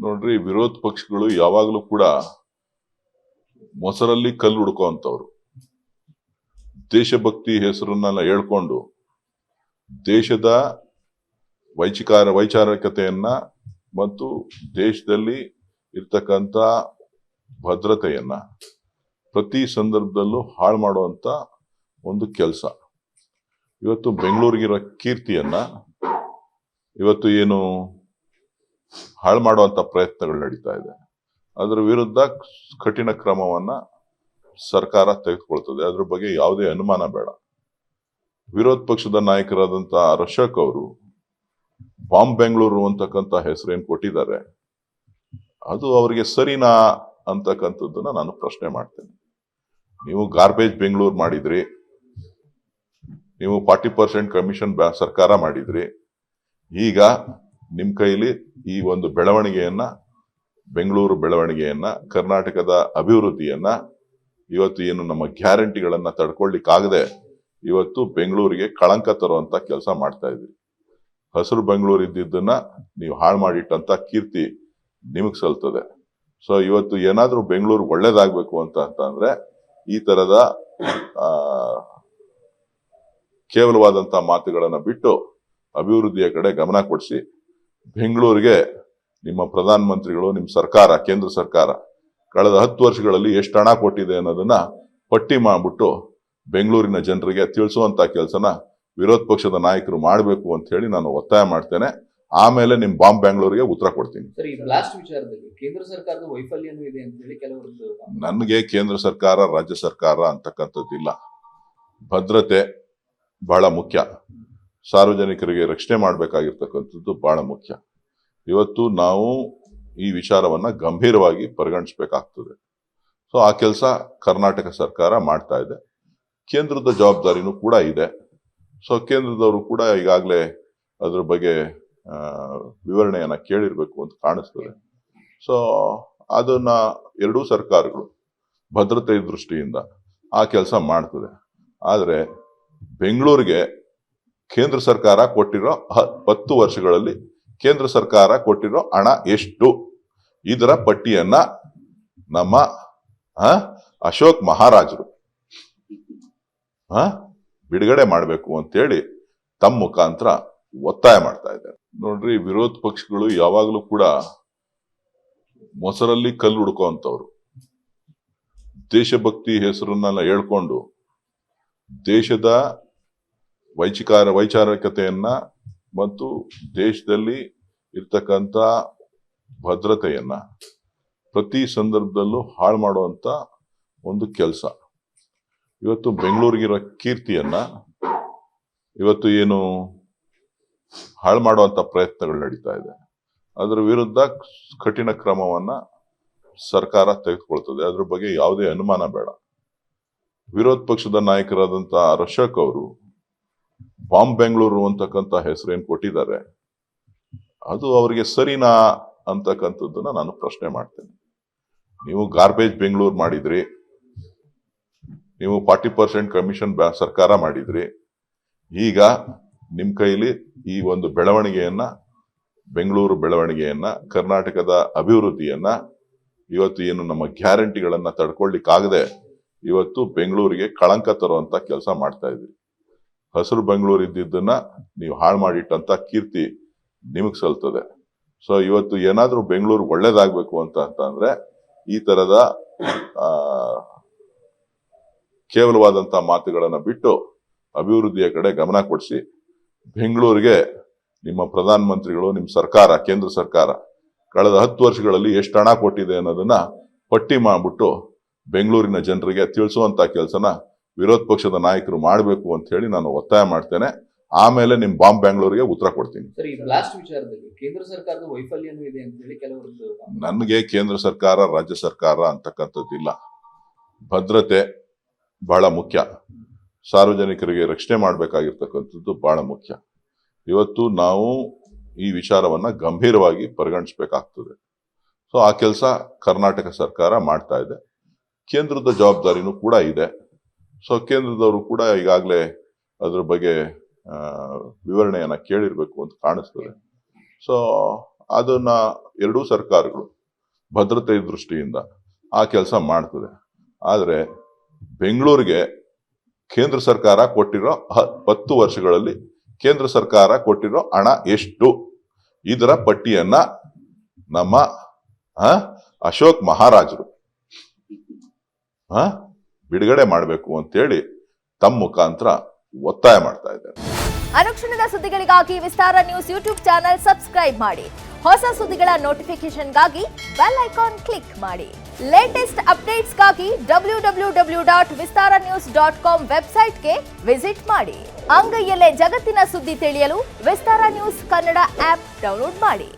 ನೋಡ್ರಿ, ವಿರೋಧ ಪಕ್ಷಗಳು ಯಾವಾಗಲೂ ಕೂಡ ಮೊಸರಲ್ಲಿ ಕಲ್ಲು ಹುಡುಕುವಂತವ್ರು. ದೇಶಭಕ್ತಿ ಹೆಸರನ್ನೆಲ್ಲ ಹೇಳ್ಕೊಂಡು ದೇಶದ ವೈಚಾರಿಕತೆಯನ್ನ ಮತ್ತು ದೇಶದಲ್ಲಿ ಇರ್ತಕ್ಕಂಥ ಭದ್ರತೆಯನ್ನ ಪ್ರತಿ ಸಂದರ್ಭದಲ್ಲೂ ಹಾಳು ಮಾಡುವಂತ ಒಂದು ಕೆಲಸ. ಇವತ್ತು ಬೆಂಗಳೂರಿಗಿರೋ ಕೀರ್ತಿಯನ್ನ ಇವತ್ತು ಏನು ಹಾಳು ಮಾಡುವಂತ ಪ್ರಯತ್ನಗಳು ನಡೀತಾ ಇದೆ. ಅದರ ವಿರುದ್ಧ ಕಠಿಣ ಕ್ರಮವನ್ನ ಸರ್ಕಾರ ತೆಗೆದುಕೊಳ್ತದೆ. ಅದ್ರ ಬಗ್ಗೆ ಯಾವುದೇ ಅನುಮಾನ ಬೇಡ. ವಿರೋಧ ಪಕ್ಷದ ನಾಯಕರಾದಂತ ಅಶೋಕ್ ಅವರು ಬಾಂಬ್ ಬೆಂಗಳೂರು ಅಂತಕ್ಕಂಥ ಹೆಸರೇನು ಕೊಟ್ಟಿದ್ದಾರೆ, ಅದು ಅವರಿಗೆ ಸರಿನಾ ಅಂತಕ್ಕಂಥದ್ದನ್ನ ನಾನು ಪ್ರಶ್ನೆ ಮಾಡ್ತೇನೆ. ನೀವು ಗಾರ್ಬೇಜ್ ಬೆಂಗಳೂರು ಮಾಡಿದ್ರಿ, ನೀವು 40% ಕಮಿಷನ್ ಸರ್ಕಾರ ಮಾಡಿದ್ರಿ. ಈಗ ನಿಮ್ ಕೈಲಿ ಈ ಒಂದು ಬೆಳವಣಿಗೆಯನ್ನ, ಬೆಂಗಳೂರು ಬೆಳವಣಿಗೆಯನ್ನ, ಕರ್ನಾಟಕದ ಅಭಿವೃದ್ಧಿಯನ್ನ, ಇವತ್ತು ಏನು ನಮ್ಮ ಗ್ಯಾರಂಟಿಗಳನ್ನ ತಡ್ಕೊಳ್ಲಿಕ್ಕಾಗದೆ ಇವತ್ತು ಬೆಂಗಳೂರಿಗೆ ಕಳಂಕ ತರುವಂತ ಕೆಲಸ ಮಾಡ್ತಾ ಇದ್ರಿ. ಹಸಿರು ಬೆಂಗಳೂರು ಇದ್ದಿದ್ದನ್ನ ನೀವು ಹಾಳು ಮಾಡಿಟ್ಟಂತ ಕೀರ್ತಿ ನಿಮಗ್ ಸಲ್ತದೆ. ಸೊ ಇವತ್ತು ಏನಾದ್ರೂ ಬೆಂಗಳೂರು ಒಳ್ಳೇದಾಗ್ಬೇಕು ಅಂತಂದ್ರೆ ಈ ತರದ ಕೇವಲವಾದಂತ ಮಾತುಗಳನ್ನ ಬಿಟ್ಟು ಅಭಿವೃದ್ಧಿಯ ಕಡೆ ಗಮನ ಕೊಡಿಸಿ. ಬೆಂಗಳೂರಿಗೆ ನಿಮ್ಮ ಪ್ರಧಾನ ಮಂತ್ರಿಗಳು, ನಿಮ್ಮ ಸರ್ಕಾರ, ಕೇಂದ್ರ ಸರ್ಕಾರ ಕಳೆದ 10 ವರ್ಷಗಳಲ್ಲಿ ಎಷ್ಟು ಹಣ ಕೊಟ್ಟಿದೆ ಅನ್ನೋದನ್ನ ಪಟ್ಟಿ ಮಾಡ್ಬಿಟ್ಟು ಬೆಂಗಳೂರಿನ ಜನರಿಗೆ ತಿಳಿಸುವಂತ ಕೆಲಸನ ವಿರೋಧ ಪಕ್ಷದ ನಾಯಕರು ಮಾಡಬೇಕು ಅಂತ ಹೇಳಿ ನಾನು ಒತ್ತಾಯ ಮಾಡ್ತೇನೆ. ಆಮೇಲೆ ನಿಮ್ ಬಾಂಬ್ ಬೆಂಗಳೂರಿಗೆ ಉತ್ತರ ಕೊಡ್ತೀನಿ. ಸರ್, ಈ ಬ್ಲಾಸ್ಟ್ ವಿಚಾರದಲ್ಲಿ ಕೇಂದ್ರ ಸರ್ಕಾರದ ವೈಫಲ್ಯನೂ ಇದೆ ಅಂತ ಹೇಳಿ ಕೆಲವರು. ನನಗೆ ಕೇಂದ್ರ ಸರ್ಕಾರ, ರಾಜ್ಯ ಸರ್ಕಾರ ಅಂತಕ್ಕಂಥದ್ದಿಲ್ಲ. ಭದ್ರತೆ ಬಹಳ ಮುಖ್ಯ. ಸಾರ್ವಜನಿಕರಿಗೆ ರಕ್ಷಣೆ ಮಾಡಬೇಕಾಗಿರ್ತಕ್ಕಂಥದ್ದು ಬಹಳ ಮುಖ್ಯ. ಇವತ್ತು ನಾವು ಈ ವಿಚಾರವನ್ನ ಗಂಭೀರವಾಗಿ ಪರಿಗಣಿಸಬೇಕಾಗ್ತದೆ. ಸೊ ಆ ಕೆಲಸ ಕರ್ನಾಟಕ ಸರ್ಕಾರ ಮಾಡ್ತಾ ಇದೆ. ಕೇಂದ್ರದ ಜವಾಬ್ದಾರಿನೂ ಕೂಡ ಇದೆ. ಸೊ ಕೇಂದ್ರದವರು ಕೂಡ ಈಗಾಗಲೇ ಅದ್ರ ಬಗ್ಗೆ ವಿವರಣೆಯನ್ನ ಕೇಳಿರ್ಬೇಕು ಅಂತ ಕಾಣಿಸ್ತದೆ. ಸೊ ಅದನ್ನ ಎರಡೂ ಸರ್ಕಾರಗಳು ಭದ್ರತೆ ದೃಷ್ಟಿಯಿಂದ ಆ ಕೆಲಸ ಮಾಡ್ತದೆ. ಆದ್ರೆ ಬೆಂಗಳೂರಿಗೆ ಕೇಂದ್ರ ಸರ್ಕಾರ ಕೊಟ್ಟಿರೋ 10 ವರ್ಷಗಳಲ್ಲಿ ಕೇಂದ್ರ ಸರ್ಕಾರ ಕೊಟ್ಟಿರೋ ಹಣ ಎಷ್ಟು, ಇದರ ಪಟ್ಟಿಯನ್ನ ನಮ್ಮ ಅಶೋಕ್ ಮಹಾರಾಜರು ಬಿಡುಗಡೆ ಮಾಡಬೇಕು ಅಂತೇಳಿ ತಮ್ಮ ಮುಖಾಂತರ ಒತ್ತಾಯ ಮಾಡ್ತಾ ಇದ್ದಾರೆ. ನೋಡ್ರಿ, ವಿರೋಧ ಪಕ್ಷಗಳು ಯಾವಾಗಲೂ ಕೂಡ ಮೊಸರಲ್ಲಿ ಕಲ್ಲು ಹುಡುಕುವಂತವ್ರು. ದೇಶಭಕ್ತಿ ಹೆಸರನ್ನೆಲ್ಲ ಹೇಳ್ಕೊಂಡು ದೇಶದ ವೈಚಾರಿಕತೆಯನ್ನ ಮತ್ತು ದೇಶದಲ್ಲಿ ಇರ್ತಕ್ಕಂಥ ಭದ್ರತೆಯನ್ನ ಪ್ರತಿ ಸಂದರ್ಭದಲ್ಲೂ ಹಾಳು ಮಾಡುವಂತ ಒಂದು ಕೆಲಸ. ಇವತ್ತು ಬೆಂಗಳೂರಿಗಿರೋ ಕೀರ್ತಿಯನ್ನ ಇವತ್ತು ಏನು ಹಾಳು ಮಾಡುವಂತ ಪ್ರಯತ್ನಗಳು ನಡೀತಾ ಇದೆ. ಅದರ ವಿರುದ್ಧ ಕಠಿಣ ಕ್ರಮವನ್ನ ಸರ್ಕಾರ ತೆಗೆದುಕೊಳ್ತದೆ. ಅದ್ರ ಬಗ್ಗೆ ಯಾವುದೇ ಅನುಮಾನ ಬೇಡ. ವಿರೋಧ ಪಕ್ಷದ ನಾಯಕರಾದಂತ ಅಶೋಕ್ ಅವರು ಬಾಂಬ್ ಬೆಂಗಳೂರು ಅಂತಕ್ಕಂಥ ಹೆಸರೇನು ಕೊಟ್ಟಿದ್ದಾರೆ, ಅದು ಅವರಿಗೆ ಸರಿನಾ ಅಂತಕ್ಕಂಥದ್ದನ್ನ ನಾನು ಪ್ರಶ್ನೆ ಮಾಡ್ತೇನೆ. ನೀವು ಗಾರ್ಬೇಜ್ ಬೆಂಗಳೂರು ಮಾಡಿದ್ರಿ, ನೀವು 40% ಕಮಿಷನ್ ಸರ್ಕಾರ ಮಾಡಿದ್ರಿ. ಈಗ ನಿಮ್ ಕೈಲಿ ಈ ಒಂದು ಬೆಳವಣಿಗೆಯನ್ನ, ಬೆಂಗಳೂರು ಬೆಳವಣಿಗೆಯನ್ನ, ಕರ್ನಾಟಕದ ಅಭಿವೃದ್ಧಿಯನ್ನ, ಇವತ್ತು ಏನು ನಮ್ಮ ಗ್ಯಾರಂಟಿಗಳನ್ನ ತಡ್ಕೊಳ್ಲಿಕ್ಕಾಗದೆ ಇವತ್ತು ಬೆಂಗಳೂರಿಗೆ ಕಳಂಕ ತರುವಂತ ಕೆಲಸ ಮಾಡ್ತಾ ಇದ್ರಿ. ಹಸಿರು ಬೆಂಗಳೂರು ಇದ್ದಿದ್ದನ್ನ ನೀವು ಹಾಳು ಮಾಡಿಟ್ಟಂತ ಕೀರ್ತಿ ನಿಮಗ್ ಸಲ್ತದೆ. ಸೊ ಇವತ್ತು ಏನಾದ್ರೂ ಬೆಂಗಳೂರು ಒಳ್ಳೇದಾಗ್ಬೇಕು ಅಂತಂದ್ರೆ ಈ ತರದ ಕೇವಲವಾದಂತ ಮಾತುಗಳನ್ನ ಬಿಟ್ಟು ಅಭಿವೃದ್ಧಿಯ ಕಡೆ ಗಮನ ಕೊಡಿಸಿ. ಬೆಂಗಳೂರಿಗೆ ನಿಮ್ಮ ಪ್ರಧಾನ ಮಂತ್ರಿಗಳು, ನಿಮ್ಮ ಸರ್ಕಾರ, ಕೇಂದ್ರ ಸರ್ಕಾರ ಕಳೆದ 10 ವರ್ಷಗಳಲ್ಲಿ ಎಷ್ಟು ಹಣ ಕೊಟ್ಟಿದೆ ಅನ್ನೋದನ್ನ ಪಟ್ಟಿ ಮಾಡ್ಬಿಟ್ಟು ಬೆಂಗಳೂರಿನ ಜನರಿಗೆ ತಿಳಿಸುವಂತ ಕೆಲಸನ ವಿರೋಧ ಪಕ್ಷದ ನಾಯಕರು ಮಾಡಬೇಕು ಅಂತ ಹೇಳಿ ನಾನು ಒತ್ತಾಯ ಮಾಡ್ತೇನೆ. ಆಮೇಲೆ ನಿಮ್ ಬಾಂಬ್ ಬೆಂಗಳೂರಿಗೆ ಉತ್ತರ ಕೊಡ್ತೀನಿ. ಸರ್, ಈ ಬ್ಲಾಸ್ಟ್ ವಿಚಾರದಲ್ಲಿ ಕೇಂದ್ರ ಸರ್ಕಾರದ ವೈಫಲ್ಯನೂ ಇದೆ ಅಂತ ಹೇಳಿ ಕೆಲವರು. ನನಗೆ ಕೇಂದ್ರ ಸರ್ಕಾರ, ರಾಜ್ಯ ಸರ್ಕಾರ ಅಂತಕ್ಕಂಥದ್ದಿಲ್ಲ. ಭದ್ರತೆ ಬಹಳ ಮುಖ್ಯ. ಸಾರ್ವಜನಿಕರಿಗೆ ರಕ್ಷಣೆ ಮಾಡಬೇಕಾಗಿರ್ತಕ್ಕಂಥದ್ದು ಬಹಳ ಮುಖ್ಯ. ಇವತ್ತು ನಾವು ಈ ವಿಚಾರವನ್ನ ಗಂಭೀರವಾಗಿ ಪರಿಗಣಿಸಬೇಕಾಗ್ತದೆ. ಸೊ ಆ ಕೆಲಸ ಕರ್ನಾಟಕ ಸರ್ಕಾರ ಮಾಡ್ತಾ ಇದೆ. ಕೇಂದ್ರದ ಜವಾಬ್ದಾರಿನೂ ಕೂಡ ಇದೆ. ಸೊ ಕೇಂದ್ರದವರು ಕೂಡ ಈಗಾಗಲೇ ಅದ್ರ ಬಗ್ಗೆ ವಿವರಣೆಯನ್ನ ಕೇಳಿರ್ಬೇಕು ಅಂತ ಕಾಣಿಸ್ತದೆ. ಸೊ ಅದನ್ನ ಎರಡೂ ಸರ್ಕಾರಗಳು ಭದ್ರತೆ ದೃಷ್ಟಿಯಿಂದ ಆ ಕೆಲಸ ಮಾಡ್ತದೆ. ಆದರೆ ಬೆಂಗಳೂರಿಗೆ ಕೇಂದ್ರ ಸರ್ಕಾರ ಕೊಟ್ಟಿರೋ 10 ವರ್ಷಗಳಲ್ಲಿ ಕೇಂದ್ರ ಸರ್ಕಾರ ಕೊಟ್ಟಿರೋ ಹಣ ಎಷ್ಟು, ಇದರ ಪಟ್ಟಿಯನ್ನ ನಮ್ಮ ಅಶೋಕ್ ಮಹಾರಾಜರು ಬಿಡುಗಡೆ ಮಾಡಬೇಕು ಅಂತೇಳಿ ತಮ್ಮ ಮುಖಾಂತರ ಒತ್ತಾಯ ಮಾಡ್ತಾ ಇದ್ದಾರೆ. ಅನುಕ್ಷಣದ ಸುದ್ದಿಗಳಿಗಾಗಿ ವಿಸ್ತಾರ ನ್ಯೂಸ್ ಯೂಟ್ಯೂಬ್ ಚಾನೆಲ್ ಸಬ್ಸ್ಕ್ರೈಬ್ ಮಾಡಿ. ಹೊಸ ಸುದ್ದಿಗಳ ನೋಟಿಫಿಕೇಶನ್ಗಾಗಿ ಬೆಲ್ ಐಕಾನ್ ಕ್ಲಿಕ್ ಮಾಡಿ. ಲೇಟೆಸ್ಟ್ ಅಪ್ಡೇಟ್ಸ್ಗಾಗಿ www.vistaranews.com ವೆಬ್ಸೈಟ್ಗೆ ವಿಸಿಟ್ ಮಾಡಿ. ಅಂಗೈಯಲ್ಲೇ ಜಗತ್ತಿನ ಸುದ್ದಿ ತಿಳಿಯಲು ವಿಸ್ತಾರ ನ್ಯೂಸ್ ಕನ್ನಡ ಆಪ್ ಡೌನ್ಲೋಡ್ ಮಾಡಿ.